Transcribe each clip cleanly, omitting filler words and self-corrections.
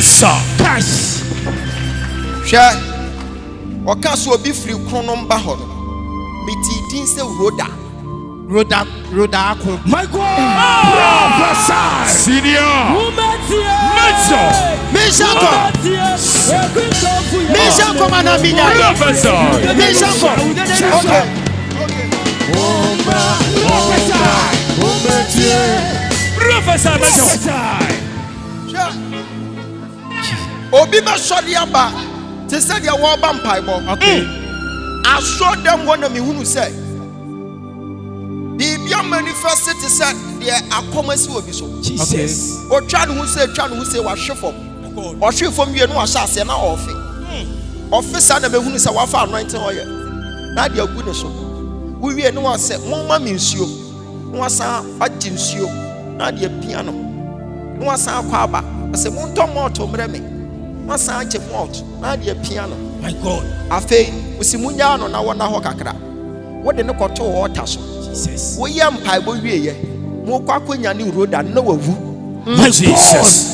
Cash. Share. Oka so obi free kronom ba ho no. Meti din se Roda ako. My God. Prophesy. Senior. Mention manamina. Prophesy. Okay. Prophesy. Obi ba shodi aba. Te said ya wo ba mpaibo. Okay. I saw them one of me who say. The young manifested said, "Dear, I come as you will be so." Jesus. Or Chan who said, was shuffle. Or she from you and was as an office. Office and who is a wafa 19 oil. Not your goodness. We no one said, Mama means you. No one saw a jeans you. Not your piano. No one saw a quaba. I said, one tom more to me. One saw a malt. Not your piano. My God. I think we see Munyano na wana hokakra. What the no koto water so. Jesus. We yam paibo ye. Mo kwa kwenya ni roda no wavu. My Jesus.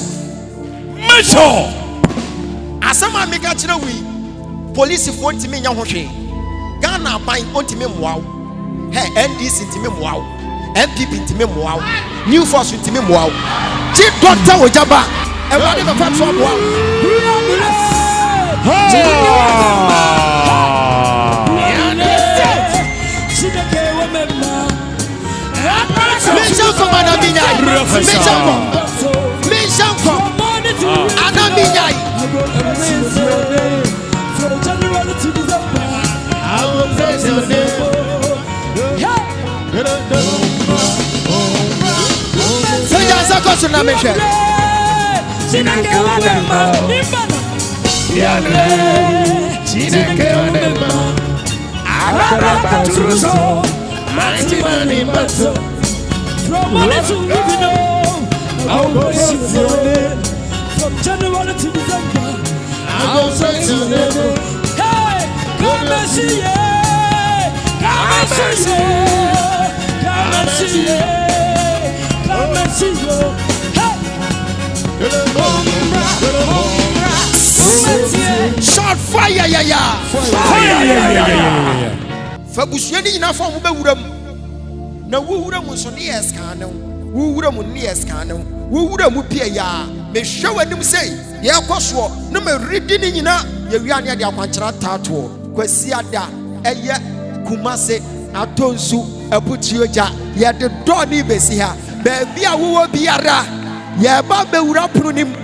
Measure. Asama meka kire wi. Police fo ntimi nya hwehwe. Ghana ban ontimi moawo. Hey, NDC ntimi moawo. MPP ntimi moawo. New Force ntimi moawo. Chief Doctor Ojaba. E wade be fa so moawo. Mention for Anamina. Mention for Anamina. From January to December, I will praise your name. So just a question I mentioned. From morning to evening, I will praise your name. From January to December, I will praise your name. Hey, come and see it. Come and see it. Come and see it. Come and see it. Hey. Shot fire, yeah. Fire. Fabusheni na form be wuram. Na wo wuram so ne eskan. Wo wuram ne eskan. Wo wuram pie ya. Me hwe wanim sei. Ye koso no me redi ni nyina ye wiane de akwankyera tato. Kwasi ada eye kumase atonsu aputioja ye de do ni besi ha. Ba bia wo biara ye ba be wura prunim.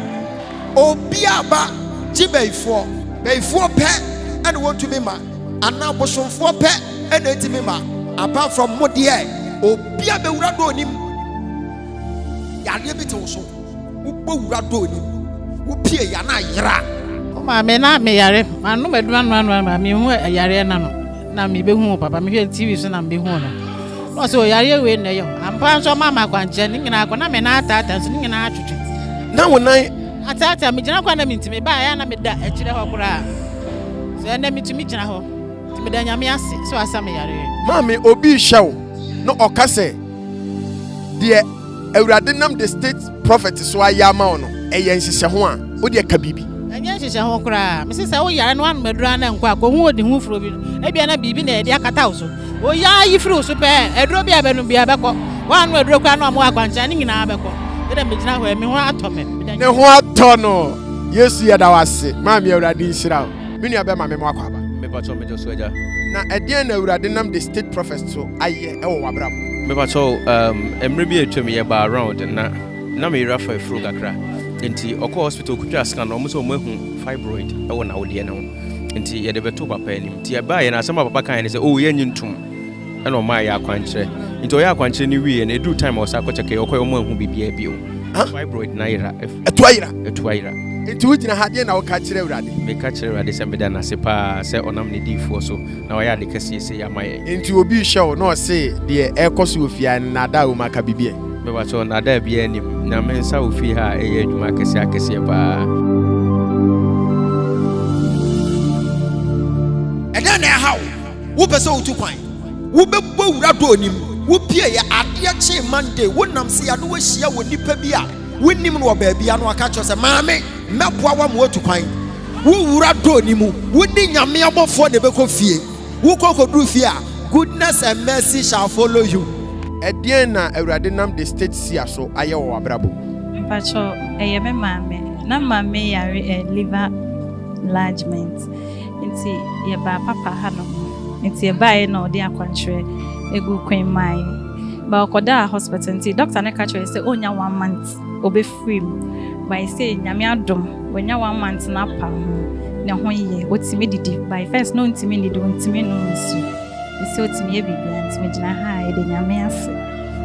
Obi aba jibeifo. Beifo pe and want to be ma. Ana bosomfo pe and etimi ma. Apart from modie obi aba wura do nim. Yare bi to so. Ubo wura do nim. Upie ya na yira. Ma me na me yare. Anu meduma no me hu yare na no. Na me be hu papa me hwe TV so na me hu no. No so yare we na yo. Ampa so mama kwanche ni nyina akọ na me na atata so ni nyina atwetwe. Na wonan atata me gyina kwa na me ntime ba ya na me da akire ho kura. So na me tumi gyina ho. Timi da nyame ase so asa me yare. Mami obi hyew no okase de Awurade nam the state prophet so ayama ono eye nhyehyɛ ho a wo de ka bibi anya nhyehyɛ ho kura me sɛ wo yare no anu medura na nkwa ko hu odi hu furo bi e bia na bibi na e de akata wo so wo ya yi furo so pe eduro bia benu bia bekɔ wa anu eduro kwa na mo akwancha ni nyina bekɔ e de me gyina ho e me ho atɔ me ne ho atɔ no Yesu yɛ da wase mami Awurade nhyira wo me nua be ma me mo akɔ aba me pacho me joso aja na ɛdeɛn na Awurade nam the state prophet so ayɛ ɛwɔ wabrabo me pacho emre bi etwa me ye ba around na me rafa fro kakra enti okɔ hospital kutwa scan no mo so mo hu fibroid ɛwɔ na wode na ho enti ye de beto papa anim enti e ba ye na asɛm papa kan ne sɛ o ye nyintum ɛna o ma ya akwankyerɛ enti o ya akwankyerɛ ni wie na edu time o sa akɔ check okɔ o mo hu bibia bi o fibroid na yira etu ayira enti wo gyina ha deɛ na wo ka kyerɛ Awurade me ka kyerɛ Awurade sɛ meda na se pa sɛ ɔnam ne difoɔ so na ɔyɛ ade kɛseɛ sɛ yama yɛ enti obi hyew na ɔse deɛ ɛkɔ so ofia na da wo maka bibia me pacho na da bia nim na me nsa ofi ha ɛyɛ adwuma kɛseɛ paa ɛda na ɛhaw wo pɛ sɛ wo tu kwan wo bɛbɔ wura do onim wo pie yɛ adeɛ kye Monday wo nam se ya no wo hyia wo nipa bi a winnim no baby anu aka cho se maame meboa wa mo atukwan wo wura do ni mu woni nyame abofo ne beko fie wo kokodu fie a goodness and mercy shall follow you. Ɛdeɛn na awurade nam the state sia so ayɛ wɔ abrabo mpacho eye me maame na maame yare liver enlargement nti ye ba papa ha no nti ye ba e na odi akwankyerɛ egu kwen mai ba okoda hospital nti doctor ne ka kyerɛ sɛ onya 1 month obe free by say nyame adom wonya 1 month na pa ne ho ye otimi didi by first no ntimi didi ntimi no nsu ese otimi ye bibia ntimi gina ha e de nyame ase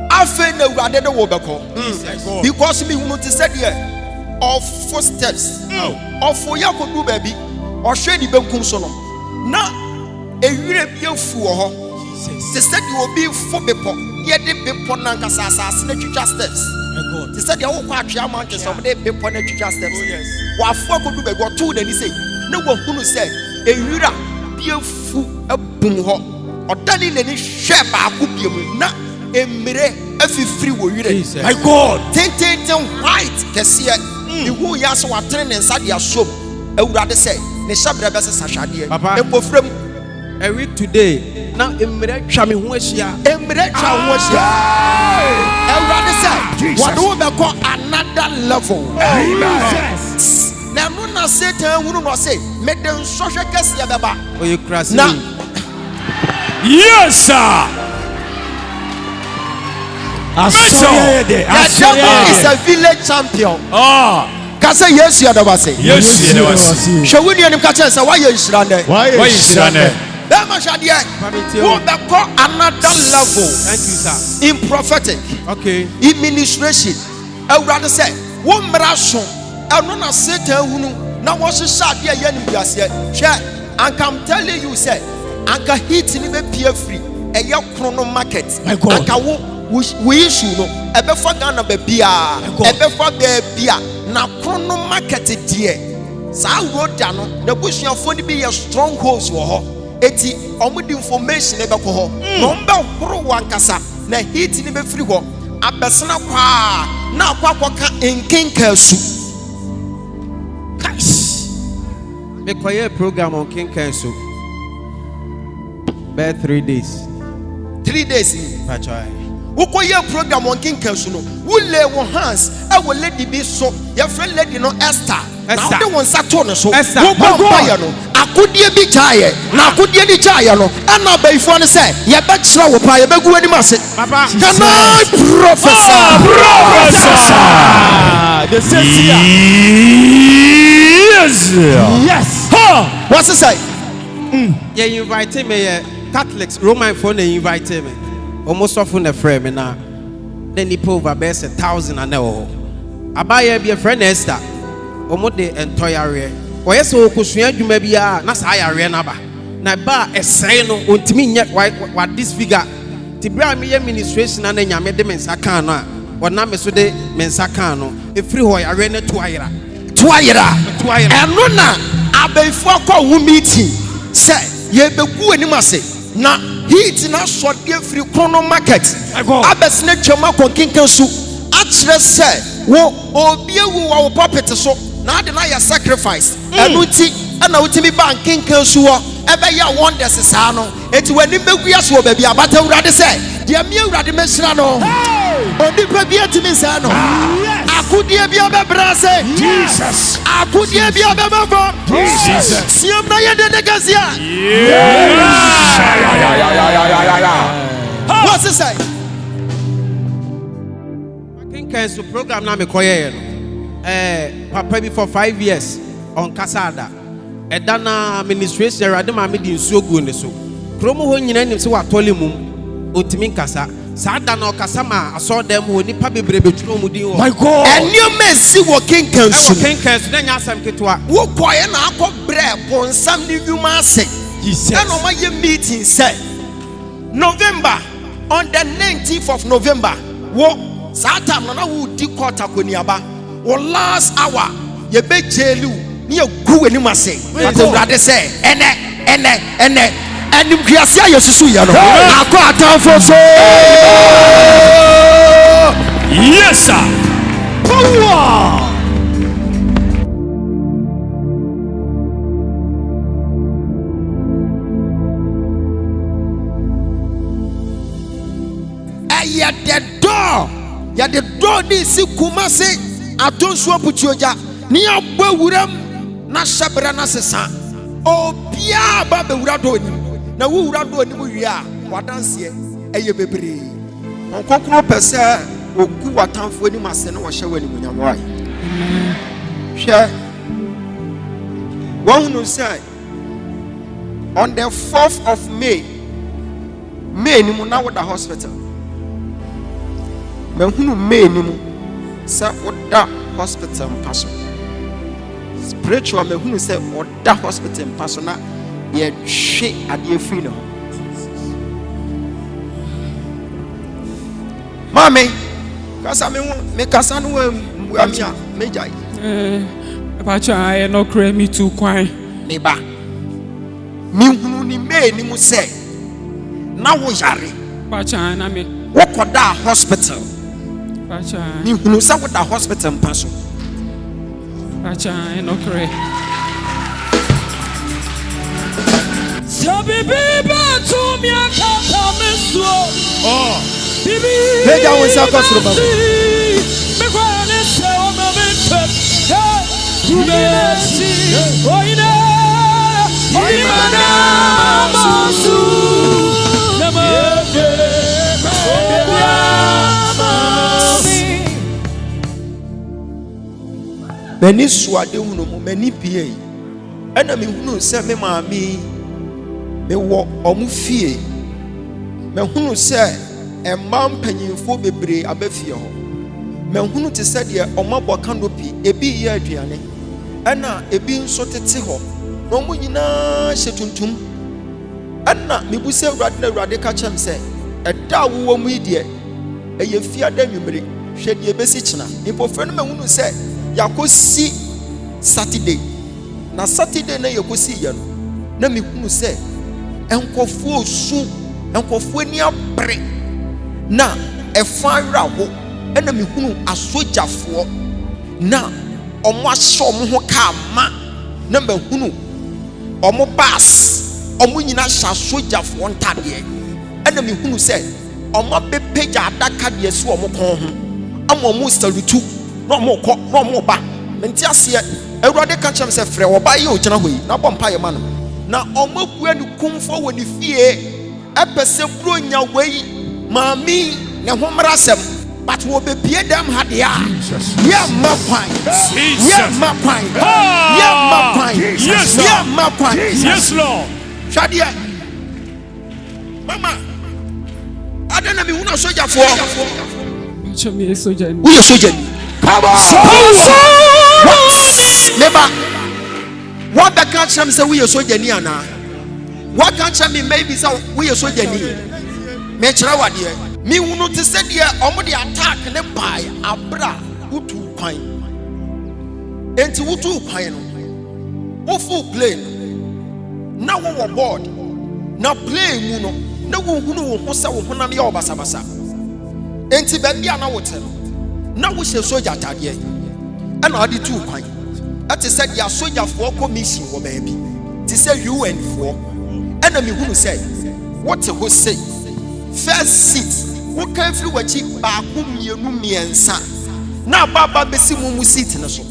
afe na urade de wo beko because me hunu ti said here of footsteps of yakodu baby o hwe di benkum so no na ewire bia fu ho ti said you obi fo bepo ye de bepo na nkasa asase na twitwa steps ti said ya wo kwa atwe mountain so de bepo na twitwa steps wa fo akodu baby o to na ni sei na wo hunu say ewira bia fu abum ho odani na ni hwe ba ko bia mu na emire afifiri wo yire My God. ten white kesiye ihu ya so watere ne nsa de asom awurade sɛ ne hyɛbrɛ bɛsɛ sahwade empofrem every today na emire twa me ho ahyia emire twa ho ahyia awurade sɛ wɔde wo bɛkɔ another level. Jesus. na no na Satan hunu no sɛ mede nsɔhwɛ kɛseɛ bɛba oye krasi na Yes, sir. the devil is a village champion. Kase Yesu adabase. Yes, yes. Shawuni anim ka kyerɛ sɛ wayɛ nhyirane. Why is that? Bɛma hwadeɛ wo bɛkɔ another level. Thank you, sir. In prophetic, Okay. in ministration, awurade sɛ wo mmara so ɛno na Satan hunu na wɔhyehyɛ adeɛ yɛ nimguaseɛ hwɛ anka I'm telling you sɛ anka heat ni bɛpie firi ɛyɛ krono market anka wo issue no ebefa Ghana bebia ebefa bebia na krono market die sa road no na busuafo ni bi ye strongholds wo ho eti omudi information ebekọ ho no mbe horo wankasa na heat ni be free ho abesena kwa na akwa ka enkenka su Me koye program on King Kenso. Be 3 days. 3 days Pachoy. Ukoye program on King Kensu no lay one hands I will lady be so your friend lady no Esther now they want Saturn so no akudie bi chaye na akudie di chaye no ana bayfo ne say ye be kira wo pa ye be gu ani mase Papa can I prophesy the same Yes. what's it say Yeah, you invite me Catholics Roman phone invite me. Almost often a friend me na then he over best 1,000 and no. Abaya be a friend Esther. Omo de entoyare. Oye so okosua dwuma bia na sa ayare na ba. Na ba esre no ontimi nyɛ what this figure. Ti bra me ye ministration na nyame de mensa kan no a. Wona me so de mensa kan no. Efiri ho yare na tuayira. Eno na abayfo akọ wo meeting say ye begu ani mase na heat na so de free chrono market abesne twema konkinkan su a kire say wo obi ewu wo puppet so na de na ya sacrifice enu ti na utimi bank kinkan su ho ebe ya wonders saa no eti wani begu ya so baby abata urade say de me urade mesira no onipa bi atimi saa no akudie bi obebra say Jesus. akudie bi obebaba Jesus. siam na ye de gazia what's it say King Kenso program na me koye no. Papa bi for 5 years on Kasada. Edana administration rade ma me di nsuo gu ne so. Kromo ho nyina nim se watole mum. Otimi nkasa. Sada na okasa ma aso dem ho nipa bebrebe twuro mu din ho. My God. enyo mesi working council King Kenso na nya asem ketwa. wo koye na akọ bre bonsam ni dwuma ase and on my meeting say November on the 19th of November wo satan na wo di quarter koniaba wo last hour ye be jelu ni egu ani mase but urade say ene enim kriasia yesusu ya no akọ atamfo so Yes, sir. Power. At the door, ya the door this Kumasi, Atonso Puchoja, near Bawuram, Nashabrana Sessa, oh, Pia Babe Uradoni, now who Radoni, we are, what dance here, a baby. On Kokro Pesa, or Kuatan for any master, no showing when you're right. Share one who say on the 4th of May, Nimuna with the hospital. Mehunu May nimu sa oda hospital mpaso. Spiritual mehunu say oda hospital mpaso na ye hwe ade free no. Mami, kasa me kasa no amia mejai. Pacha I no cry me too kwan. Me ba. Mehunu ni May nimu say na wo yare. Pacha na me. Wokoda hospital. Pacha. Ni hunu sa woda hospital mpaso. Pacha I no cry. Sabi biba to me akata meso. Oh. Bibi. Meja wonsa kosoro baba. Me kwa ne se o ma me pep. Hey. Oina. Oina masu. Many swade hunu mu many pie ena me hunu se me maami me wo omu fie me hunu se emma mpanyimfo bebre abafie ho me hunu te se de omabo canopy ebi ye aduane ena ebi nso tete ho no mu nyina hye tuntum ena me bu se awurade ka chem se eda wo mu ide eye fia da nwumre hwe de ebesi kina impofre no me hunu se yakosi Saturday na Saturday na yakosi ye no na me hunu se enkofo osu enkofo ani abre na efa rawo na me hunu asojafo na omo ahye omo ho ka ma na me hunu omo bas omo nyina hye asojafo ntade na me hunu se omo bepeja adaka de so omo kon ho ama omo salutu no mo ko no mo ba menti ase awurade ka kyerem se frɛ wo ba ye o gyina hɔ yi na bɔ mpa ye ma no na ɔmabua ne kumfo wɔ ne fie ɛpɛsɛ buro nya wei maami ne ho mrasɛm but wo bebie dam ha de a ye ma kwan Yes Lord. Shadia mama adana mi huna sojafo Pacha me soja ni. wo ye soja ni Neba, what the catch him say we are so geniana? What catch him maybe so we are so geni? Metra dear, me who not to say dear, already attack and buy abra utu pine. Enti utu pine. Ofu plane. Now we board. Now play muno. No who hosa who your basabasa. Enti baby ana water. Now we shall soldier tadie. And I did 2 pine. That is said, your soldier for commission, or baby. To say you and for enemy who say, what a who say, first seat, what can you watch it back whom you know me and son. Now, Baba Bessimu seat in a show,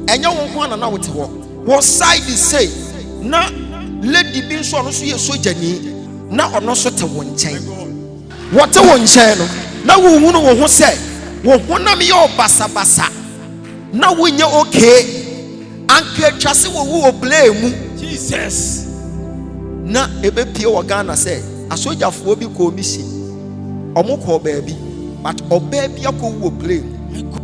and you won't want to know what to walk. What side is say, now let the being so see a soldier knee, now or not sort of one chain. What a one channel. Now we won't who say, what one of your bassa bassa. Now when you're okay. Anke twase wo blame Jesus na ebe pie wo Ghana say asojafo bi ko mi si omo ko baabi but oba bi akowo blame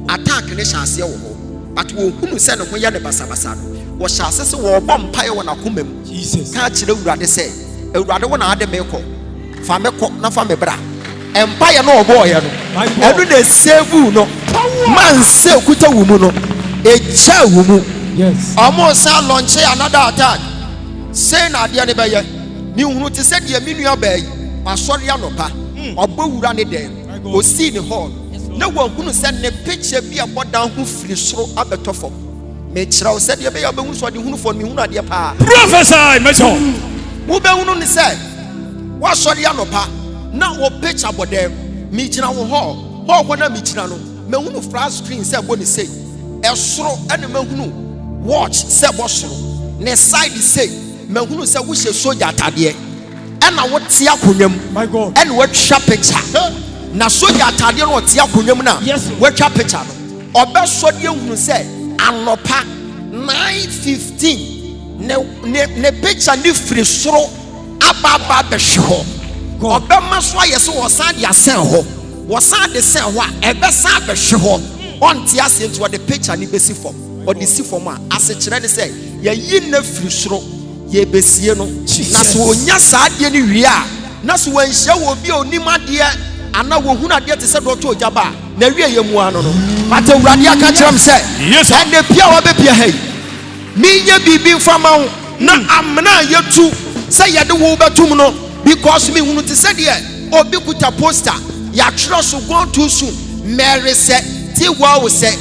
attack ne chance wo ho but wo hunu se ne ho ya ne basabasa no wo chance se wo bom pae wo na komam Jesus ka kire urade se urade wo na ade me ko fa me ko na fa me bra empire no obo ye no enu na save no man se kuta wo mu no echa wo mu. Yes. Almost launch another attack. Say na dia ne beye. Mi hunu te se dia mi nua beye. Masori anopa. Obo wura ne dem. O see the hall. na wahunu sɛ ne picture bi abɔ dan ho firi soro abɛtɔ fam mekyerɛ wo sɛdeɛ ɛbɛyɛ wobɛhunu so ɔde hunu fɔ mehunu adeɛ paa Prophesy, Mecho. wobɛhunu ne sɛ woasɔre anɔpa na wo picture bɔ dɛm megyina wo hɔ na megyina no mahunu flat screen sɛ bɔ ne sei ɛsoro ɛne mahunu watch sɛ bɔ soro ne side sei mahunu sɛ wohyɛ soja atadeɛ ɛna wote akonnwa mu ɛne woatwa picture na soja atadeɛ no wote akonnwa mu na woatwa picture no ɔbɛsɔre ahunu sɛ anɔpa 9:15 ne picture ne firi soro ababa bɛhwe hɔ ɔbɛma so ayɛ sɛ wɔsan de asɛn hɔ wɔsan de sɛn hɔ a ɛbɛsan bɛhwe hɔ ɔnte ase nti wɔde picture ne bɛsi fam ɔde si fam a asekyerɛ ne sɛ yɛyi na firi soro yɛbɛsie no na so onya saa adeɛ no wie a na so wɔnhyia wɔ bi a onim adeɛ ana wɔhunu adeɛ te sɛ dɔtɔ ogya ba na wie yɛ mu ano no bata awurade aka kyerɛ m sɛ ɛnɛ pia wɔbɛpia ha yi menyɛ biribi mfa ma wo na amena yɛtu sɛ yɛde wo bɛtum no because mehunu te sɛ deɛ obi kuta poster yɛatwerɛ so gone too soon Mary sɛ tiwa wo sɛ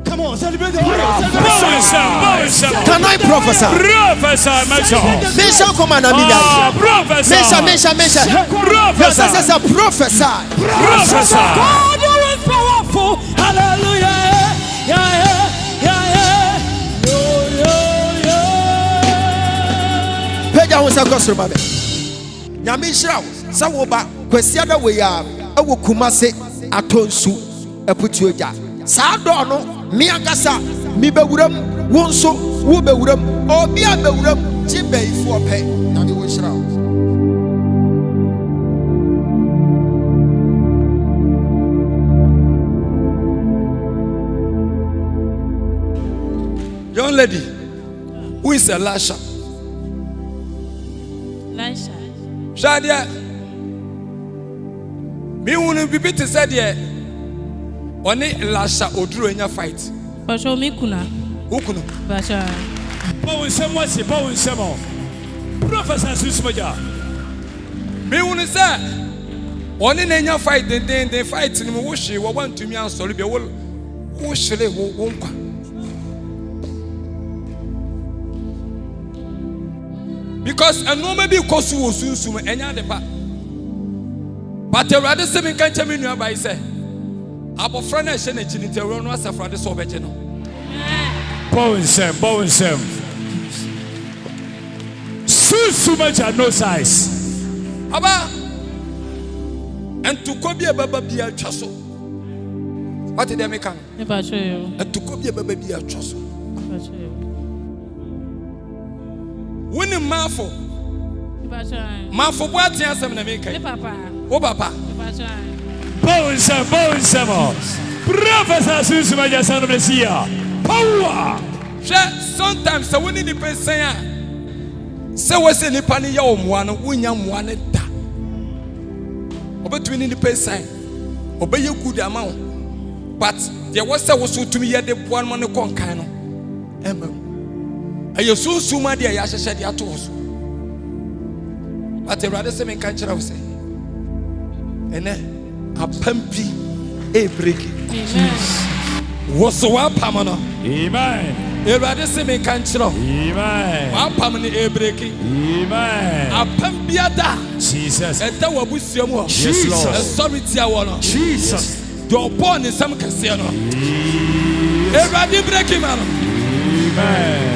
Come on, celebrate the Lord. Can I prophesy? Prophesy, Mecho. Mention come on, Amina. Prophesy. Mention. Prophesy. Prophesy. God, you is powerful. Hallelujah. Peja wo sa kosoro babe. Nyame nhyira wo. Sa wo ba kwasia da we ya ewo kumase atonsu eputu oja. Saa do no me agasa mi bewuram wo nso wo bewuram obi a bewuram ti beifo ope nyame wo nhyira wo. Young lady, who is Elisha? Elisha. Shadia, me wouldn't be better said yet. Only Elisha Odru in your fight. But show me kuna. Who could? Basha. Bowen Samo. Prophesy, Susmaja. Me wouldn't say. Only in your fight, then they fight in Mushi, or want to me and sorry, be all. Who shall they won't come? Because a no maybe cause you soon any other part. But a rather 7 can't tell me nearby say. Abo friend I send it in the run was a friend so better. Bowen Sam. Susumaja no size. Aba and to Kobe a baba be a chasso. What did they make? And to Kobe a baba be a chasso. Winning Mafo. Mafo, what answer in America? Papa. Oh, Papa. Bowen Sam. Prophesy, Susmaja, son of the sea. Power. Sometimes the winning depends saying, so was in the panny one, one da. Between the pay sign, obey your good amount. But there was also to me at the 1 month con cano. And you so soon, my dear, I said your toes. But a rather same country, I say. And then a pumpy a breaking. Was so one pamana. Amen. A rather same country. Amen. One pamani a breaking. Amen. A pampiada. Jesus. And that was with you. Jesus. Sorry, Tiawana. Jesus. Your born in some casino. A rather breaking man. Amen.